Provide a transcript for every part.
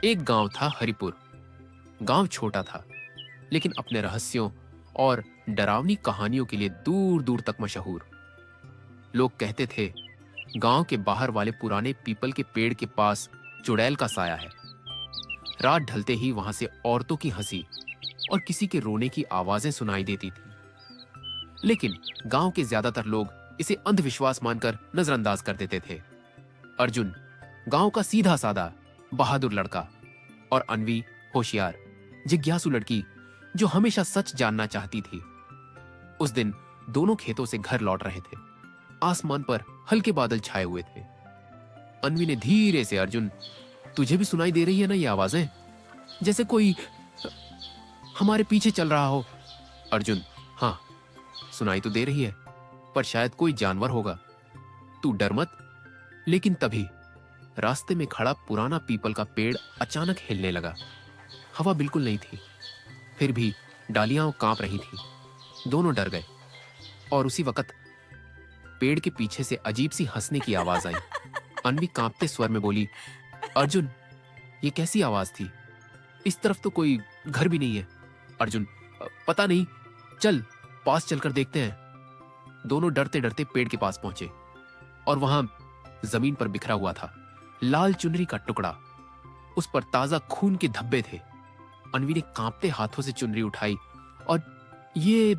एक गांव था हरिपुर। गांव छोटा था, लेकिन अपने रहस्यों और डरावनी कहानियों के लिए दूर दूर तक मशहूर। लोग कहते थे गांव के बाहर वाले पुराने पीपल के पेड़ के पास चुड़ैल का साया है। रात ढलते ही वहां से औरतों की हंसी और किसी के रोने की आवाजें सुनाई देती थी। लेकिन गांव के ज्यादातर लोग इसे अंधविश्वास मानकर नजरअंदाज कर देते थे। अर्जुन गांव का सीधा साधा बहादुर लड़का और अनवी होशियार जिज्ञासु लड़की जो हमेशा सच जानना चाहती थी। उस दिन दोनों खेतों से घर लौट रहे थे। आसमान पर हल्के बादल छाए हुए थे। अनवी ने धीरे से, अर्जुन तुझे भी सुनाई दे रही है ना ये आवाजें? जैसे कोई हमारे पीछे चल रहा हो। अर्जुन हाँ, सुनाई तो दे रही है, पर शायद कोई जानवर होगा। तू डर मत। लेकिन तभी रास्ते में खड़ा पुराना पीपल का पेड़ अचानक हिलने लगा। हवा बिल्कुल नहीं थी, फिर भी डालियां कांप रही थी। दोनों डर गए और उसी वक्त पेड़ के पीछे से अजीब सी हंसने की आवाज आई। अनवी कांपते स्वर में बोली, अर्जुन ये कैसी आवाज थी? इस तरफ तो कोई घर भी नहीं है। अर्जुन पता नहीं, चल पास चलकर देखते हैं। दोनों डरते डरते पेड़ के पास पहुंचे और वहां जमीन पर बिखरा हुआ था लाल चुनरी का टुकड़ा। उस पर ताजा खून के धब्बे थे। अनवी ने कांपते हाथों से चुनरी उठाई और ये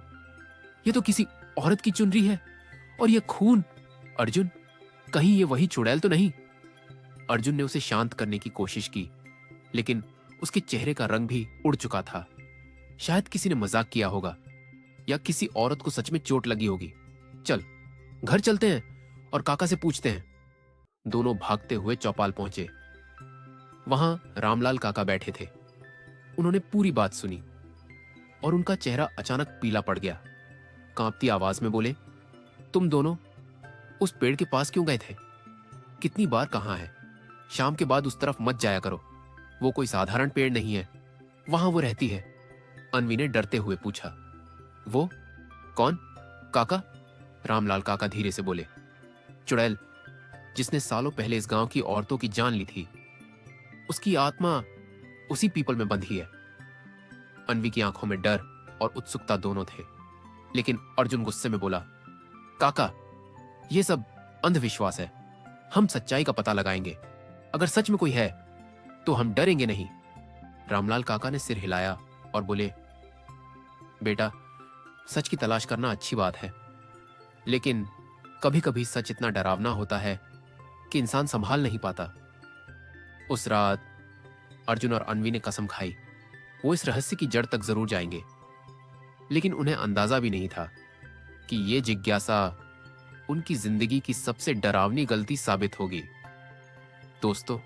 तो किसी औरत की चुनरी है। और ये खून! अर्जुन कहीं ये वही चुड़ैल तो नहीं? अर्जुन ने उसे शांत करने की कोशिश की, लेकिन उसके चेहरे का रंग भी उड़ चुका था। शायद किसी ने मजाक किया होगा या किसी औरत को सच में चोट लगी होगी। चल घर चलते हैं और काका से पूछते हैं। दोनों भागते हुए चौपाल पहुंचे। वहां रामलाल काका बैठे थे। उन्होंने पूरी बात सुनी और उनका चेहरा अचानक पीला पड़ गया। कांपती आवाज में बोले, तुम दोनों उस पेड़ के पास क्यों गए थे? कितनी बार कहा है शाम के बाद उस तरफ मत जाया करो। वो कोई साधारण पेड़ नहीं है, वहां वो रहती है। अनवी ने डरते हुए पूछा। वो कौन? काका? रामलाल काका धीरे से बोले, चुड़ैल जिसने सालों पहले इस गांव की औरतों की जान ली थी। उसकी आत्मा उसी पीपल में बंधी है। अनवी की आंखों में डर और उत्सुकता दोनों थे, लेकिन अर्जुन गुस्से में बोला, काका ये सब अंधविश्वास है। हम सच्चाई का पता लगाएंगे। अगर सच में कोई है तो हम डरेंगे नहीं। रामलाल काका ने सिर हिलाया और बोले, बेटा सच की तलाश करना अच्छी बात है, लेकिन कभी कभी सच इतना डरावना होता है कि इंसान संभाल नहीं पाता। उस रात अर्जुन और अनवी ने कसम खाई वो इस रहस्य की जड़ तक जरूर जाएंगे, लेकिन उन्हें अंदाजा भी नहीं था कि ये जिज्ञासा उनकी जिंदगी की सबसे डरावनी गलती साबित होगी। दोस्तों,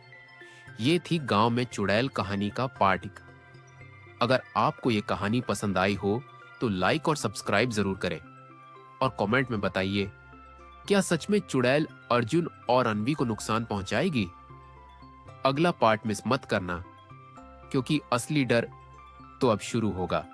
ये थी गांव में चुड़ैल कहानी का पार्ट 1। अगर आपको ये कहानी पसंद आई हो तो लाइक और सब्सक्राइब जरूर करें और कमेंट में बताइए, क्या सच में चुड़ैल अर्जुन और अनवी को नुकसान पहुंचाएगी? अगला पार्ट मिस मत करना, क्योंकि असली डर तो अब शुरू होगा।